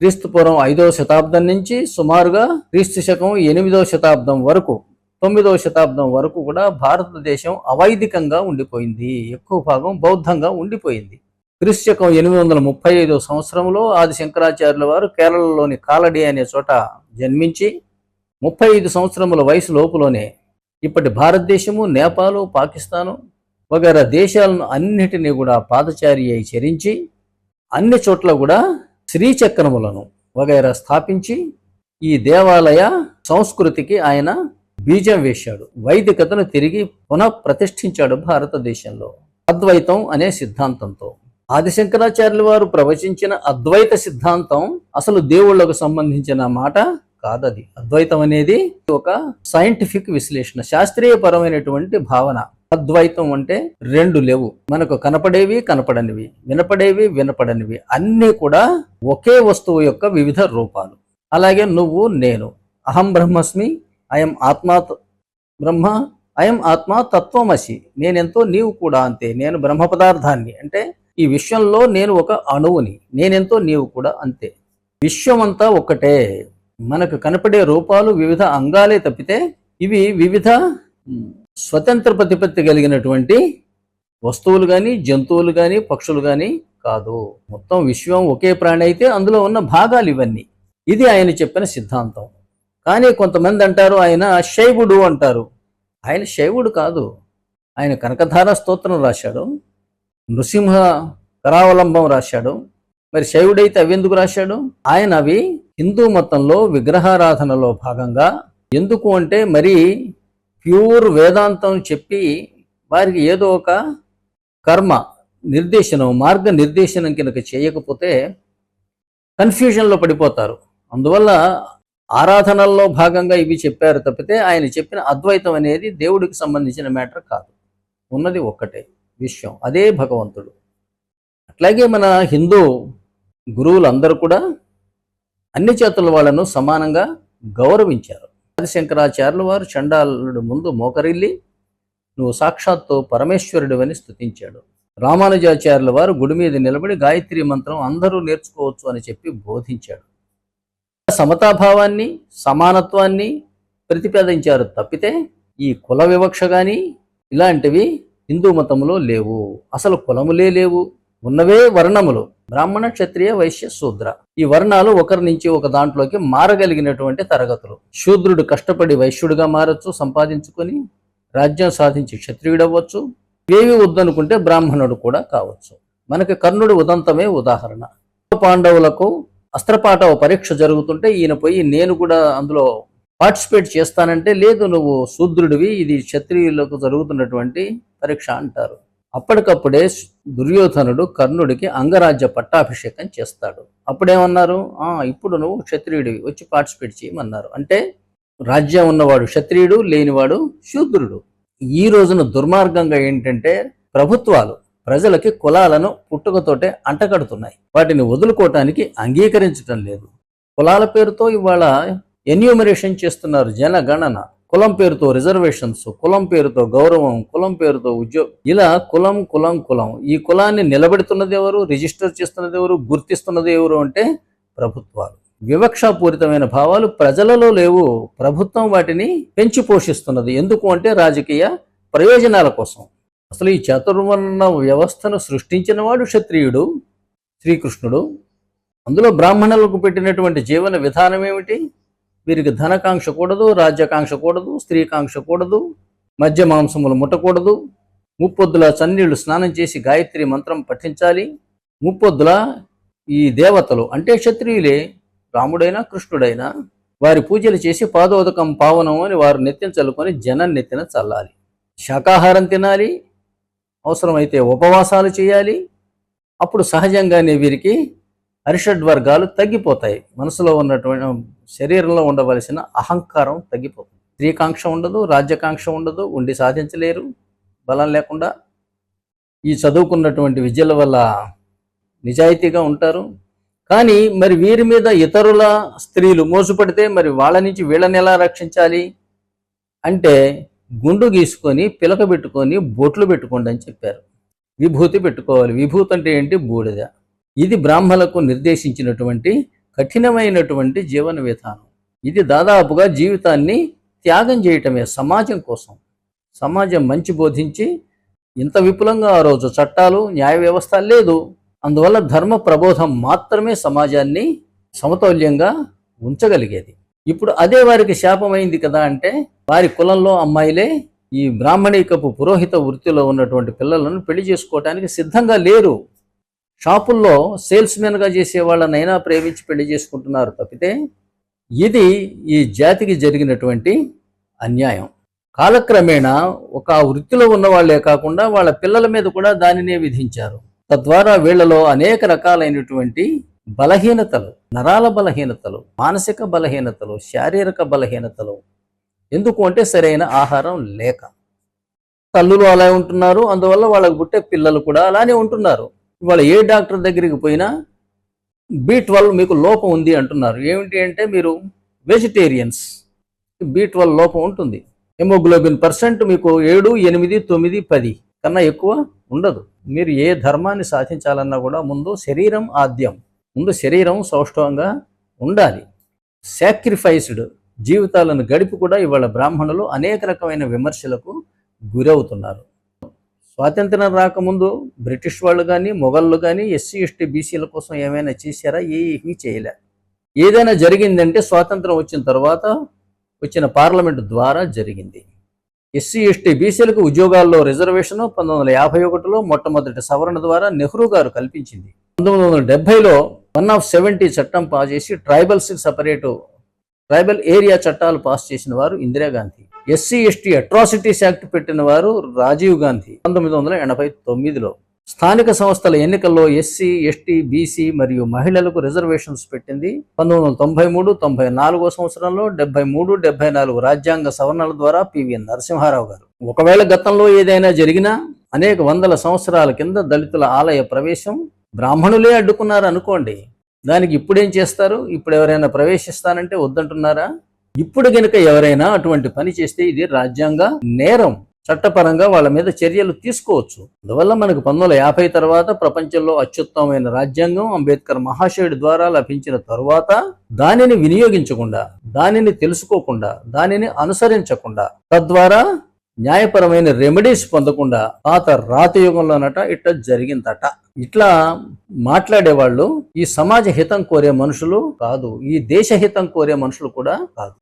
క్రీస్తుపూర్వం 5వ శతాబ్దం నుంచి సుమారుగా క్రీస్తు శకం 8వ శతాబ్దం వరకు 9వ శతాబ్దం వరకు కూడా భారతదేశం అవైదికంగా ఉండిపోయింది. ఎక్కువ భాగం బౌద్ధంగా ఉండిపోయింది. క్రీస్తు శకం 835వ సంవత్సరంలో ఆది శంకరాచార్యుల వారు కేరళలోని కాలడి అనే చోట జన్మించి 35 సంవత్సరముల వయసు లోపులోనే ఇప్పటి భారతదేశము, నేపాలు, పాకిస్తాను వగైరా దేశాలను అన్నిటినీ కూడా పాదచారి అయి చరించి అన్ని చోట్ల కూడా శ్రీచక్రములను వగైరా స్థాపించి ఈ దేవాలయ సంస్కృతికి ఆయన బీజం వేశాడు. వైదికతను తిరిగి పునః ప్రతిష్ఠించాడు భారతదేశంలో అద్వైతం అనే సిద్ధాంతంతో. ఆదిశంకరాచార్యుల వారు ప్రవచించిన అద్వైత సిద్ధాంతం అసలు దేవుళ్లకు సంబంధించిన మాట కాదది. అద్వైతం అనేది ఒక సైంటిఫిక్ విశ్లేషణ, శాస్త్రీయపరమైనటువంటి భావన. అద్వైతం అంటే రెండు లేవు, మనకు కనపడేవి, కనపడనివి, వినపడేవి, వినపడనివి అన్నీ కూడా ఒకే వస్తువు యొక్క వివిధ రూపాలు. అలాగే నువ్వు, నేను, అహం బ్రహ్మస్మి, అయం ఆత్మా బ్రహ్మ, అయం ఆత్మ తత్వమసి, నేనెంతో నీవు కూడా అంతే, నేను బ్రహ్మ పదార్థాన్ని, అంటే ఈ విశ్వంలో నేను ఒక అణువుని, నేనెంతో నీవు కూడా అంతే. విశ్వమంతా ఒక్కటే. మనకు కనపడే రూపాలు వివిధ అంగాలే తప్పితే ఇవి వివిధ స్వతంత్ర ప్రతిపత్తి కలిగినటువంటి వస్తువులు కానీ, జంతువులు కానీ, పక్షులు కానీ కాదు. మొత్తం విశ్వం ఒకే ప్రాణి అయితే అందులో ఉన్న భాగాలు ఇవన్నీ. ఇది ఆయన చెప్పిన సిద్ధాంతం. కానీ కొంతమంది అంటారు ఆయన శైవుడు అంటారు. ఆయన శైవుడు కాదు, ఆయన కనకధార స్తోత్రం రాశాడు, నృసింహ కరావలంబం రాశాడు. మరి శైవుడైతే అవి ఎందుకు రాశాడు? ఆయన అవి హిందూ మతంలో విగ్రహారాధనలో భాగంగా. ఎందుకు అంటే మరి ప్యూర్ వేదాంతం చెప్పి వారికి ఏదో ఒక కర్మ నిర్దేశనం, మార్గ నిర్దేశనం కనుక చేయకపోతే కన్ఫ్యూజన్లో పడిపోతారు. అందువల్ల ఆరాధనల్లో భాగంగా ఇవి చెప్పారు తప్పితే ఆయన చెప్పిన అద్వైతం అనేది దేవుడికి సంబంధించిన మ్యాటర్ కాదు. ఉన్నది ఒక్కటే విశ్వం, అదే భగవంతుడు. అట్లాగే మన హిందూ గురువులందరూ కూడా అన్ని చేతుల వాళ్ళను సమానంగా గౌరవించారు. ఆదిశంకరాచార్యుల వారు చండాలుడు ముందు మోకరిల్లి నువ్వు సాక్షాత్తు పరమేశ్వరుడు అని స్తుతించాడు. రామానుజాచార్యుల వారు గుడి మీద నిలబడి గాయత్రి మంత్రం అందరూ నేర్చుకోవచ్చు అని చెప్పి బోధించాడు. సమతాభావాన్ని, సమానత్వాన్ని ప్రతిపాదించారు తప్పితే ఈ కుల వివక్ష కానీ ఇలాంటివి హిందూ మతంలో లేవు. అసలు కులములే లేవు, ఉన్నవే వర్ణములు, బ్రాహ్మణ, క్షత్రియ, వైశ్య, శూద్ర. ఈ వర్ణాలు ఒకరి నుంచి ఒక దాంట్లోకి మారగలిగినటువంటి తరగతులు. శూద్రుడు కష్టపడి వైశ్యుడిగా మారచ్చు, సంపాదించుకొని రాజ్యం సాధించి క్షత్రియుడవ్వచ్చు. ఇవేవి వద్దనుకుంటే బ్రాహ్మణుడు కూడా కావచ్చు. మనకి కర్ణుడు ఉదంతమే ఉదాహరణ. పాండవులకు అస్త్రపాఠ పరీక్ష జరుగుతుంటే ఈయన పోయి నేను కూడా అందులో పార్టిసిపేట్ చేస్తానంటే లేదు, నువ్వు శూద్రుడివి, ఇది క్షత్రియులకు జరుగుతున్నటువంటి పరీక్ష అంటారు. అప్పటికప్పుడే దుర్యోధనుడు కర్ణుడికి అంగరాజ్య పట్టాభిషేకం చేస్తాడు. అప్పుడేమన్నారు? ఇప్పుడు నువ్వు క్షత్రియుడివి, వచ్చి పార్టిసిపేట్ చేయమన్నారు. అంటే రాజ్యం ఉన్నవాడు క్షత్రియుడు, లేనివాడు శూద్రుడు. ఈ రోజున దుర్మార్గంగా ఏంటంటే ప్రభుత్వాలు ప్రజలకి కులాలను పుట్టుకతోటే అంటగడుతున్నాయి. వాటిని వదులుకోవటానికి అంగీకరించటం లేదు. కులాల పేరుతో ఇవాళ ఎన్యూమరేషన్ చేస్తున్నారు, జనగణన. కులం పేరుతో రిజర్వేషన్స్, కులం పేరుతో గౌరవం, కులం పేరుతో ఉద్యోగం, ఇలా కులం కులం కులం. ఈ కులాన్ని నిలబెడుతున్నది ఎవరు? రిజిస్టర్ చేస్తున్నది ఎవరు? గుర్తిస్తున్నది ఎవరు అంటే ప్రభుత్వాలు. వివక్షాపూరితమైన భావాలు ప్రజలలో లేవు, ప్రభుత్వం వాటిని పెంచి పోషిస్తున్నది. ఎందుకు అంటే రాజకీయ ప్రయోజనాల కోసం. అసలు ఈ చతుర్వర్ణ వ్యవస్థను సృష్టించిన వాడు క్షత్రియుడు, శ్రీకృష్ణుడు. అందులో బ్రాహ్మణులకు పెట్టినటువంటి జీవన విధానం ఏమిటి? వీరికి ధనకాంక్ష కూడదు, రాజ్యకాంక్ష కూడదు, స్త్రీకాంక్ష కూడదు, మధ్య మాంసములు ముట్టకూడదు, ముప్పొద్దుల చన్నీళ్లు స్నానం చేసి గాయత్రి మంత్రం పఠించాలి. ముప్పొద్దుల ఈ దేవతలు అంటే క్షత్రియులే, రాముడైనా కృష్ణుడైనా వారి పూజలు చేసి పాదోదకం పావనం అని వారు నెత్తిన చల్లుకొని జనం నెత్తిన చల్లాలి. శాకాహారం తినాలి, అవసరమైతే ఉపవాసాలు చేయాలి. అప్పుడు సహజంగానే వీరికి అరిషడ్వర్గాలు తగ్గిపోతాయి. మనసులో ఉన్నటువంటి శరీరంలో ఉండవలసిన అహంకారం తగ్గిపోతుంది. స్త్రీకాంక్ష ఉండదు, రాజ్యకాంక్ష ఉండదు, ఉండి సాధించలేరు బలం లేకుండా. ఈ చదువుకున్నటువంటి విద్యల వల్ల నిజాయితీగా ఉంటారు. కానీ మరి వీరి మీద ఇతరుల స్త్రీలు మోసపడితే మరి వాళ్ళ నుంచి వీళ్ళని ఎలా రక్షించాలి అంటే గుండు గీసుకొని పిలక పెట్టుకొని బొట్లు పెట్టుకోండి అని చెప్పారు. విభూతి పెట్టుకోవాలి. విభూతి అంటే ఏంటి? బూడిద. ఇది బ్రాహ్మణులకు నిర్దేశించినటువంటి కఠినమైనటువంటి జీవన విధానం. ఇది దాదాపుగా జీవితాన్ని త్యాగం చేయటమే సమాజం కోసం. సమాజం మంచి బోధించి ఇంత విపులంగా ఆ రోజు చట్టాలు, న్యాయ వ్యవస్థ లేదు. అందువల్ల ధర్మ ప్రబోధం మాత్రమే సమాజాన్ని సమతౌల్యంగా ఉంచగలిగేది. ఇప్పుడు అదే వారికి శాపమైంది కదా అంటే, వారి కులంలో అమ్మాయిలే ఈ బ్రాహ్మణీకపు పురోహిత వృత్తిలో ఉన్నటువంటి పిల్లలను పెళ్లి చేసుకోవటానికి సిద్ధంగా లేరు. షాపుల్లో సేల్స్మెన్గా చేసే వాళ్ళనైనా ప్రేమించి పెళ్లి చేసుకుంటున్నారు తప్పితే, ఇది ఈ జాతికి జరిగినటువంటి అన్యాయం. కాలక్రమేణా ఒక వృత్తిలో ఉన్న వాళ్లే కాకుండా వాళ్ళ పిల్లల మీద కూడా దానినే విధించారు. తద్వారా వీళ్లలో అనేక రకాలైనటువంటి బలహీనతలు, నరాల బలహీనతలు, మానసిక బలహీనతలు, శారీరక బలహీనతలు. ఎందుకు అంటే సరైన ఆహారం లేక. తల్లులు అలా ఉంటున్నారు, అందువల్ల వాళ్ళకు పుట్టే పిల్లలు కూడా అలానే ఉంటున్నారు. ఇవాళ ఏ డాక్టర్ దగ్గరికి పోయినా B12 మీకు లోపం ఉంది అంటున్నారు. ఏమిటి అంటే మీరు వెజిటేరియన్స్, B12 లోపం ఉంటుంది. హెమోగ్లోబిన్ % మీకు 7, 8, 9, 10 కన్నా ఎక్కువ ఉండదు. మీరు ఏ ధర్మాన్ని సాధించాలన్నా కూడా ముందు శరీరం ఆద్యం. ముందు శరీరం సౌష్ఠవంగా ఉండాలి. సాక్రిఫైస్డ్ జీవితాలను గడిపి కూడా ఇవాళ బ్రాహ్మణులు అనేక రకమైన విమర్శలకు గురవుతున్నారు. స్వాతంత్రం రాకముందు బ్రిటిష్ వాళ్ళు కానీ, మొఘళ్ళు కానీ SC, ST, BCల కోసం ఏమైనా చేశారా? ఏమీ చేయలే. ఏదైనా జరిగిందంటే స్వాతంత్రం వచ్చిన తర్వాత వచ్చిన పార్లమెంటు ద్వారా జరిగింది. SC, ST, BCలకు ఉద్యోగాల్లో రిజర్వేషన్ 1951లో మొట్టమొదటి సవరణ ద్వారా నెహ్రూ గారు కల్పించింది. 1970లో 1/70 చట్టం పాస్ చేసి ట్రైబల్స్కి సపరేటు ట్రైబల్ ఏరియా చట్టాలు పాస్ చేసిన వారు Indira Gandhi. SC, ST atrocities act పెట్టిన వారు రాజీవ్ గాంధీ 1989లో. స్థానిక సంస్థల ఎన్నికల్లో SC, ST, BC మరియు మహిళలకు రిజర్వేషన్స్ పెట్టింది 1993, 94 సంవత్సరంలో. 73, 74 రాజ్యాంగ సవరణల ద్వారా PV నరసింహారావు గారు. ఒకవేళ గతంలో ఏదైనా జరిగినా అనేక వందల సంవత్సరాల కింద దళితుల ఆలయ ప్రవేశం బ్రాహ్మణులే అడ్డుకున్నారు అనుకోండి, దానికి ఇప్పుడేం చేస్తారు? ఇప్పుడు ఎవరైనా ప్రవేశిస్తానంటే వద్దంటున్నారా? ఇప్పుడు గనుక ఎవరైనా అటువంటి పని చేస్తే ఇది రాజ్యాంగ నేరం. చట్టపరంగా వాళ్ళ మీద చర్యలు తీసుకోవచ్చు. అందువల్ల మనకు 1950 తర్వాత ప్రపంచంలో అత్యుత్తమమైన రాజ్యాంగం అంబేద్కర్ మహాశయుడి ద్వారా లభించిన తరువాత దానిని వినియోగించకుండా, దానిని తెలుసుకోకుండా, దానిని అనుసరించకుండా, తద్వారా న్యాయపరమైన రెమెడీస్ పొందకుండా పాత రాతయుగంలోనట ఇట్లా జరిగిందట. ఇట్లా మాట్లాడేవాళ్ళు ఈ సమాజ హితం కోరే మనుషులు కాదు, ఈ దేశ హితం కోరే మనుషులు కూడా కాదు.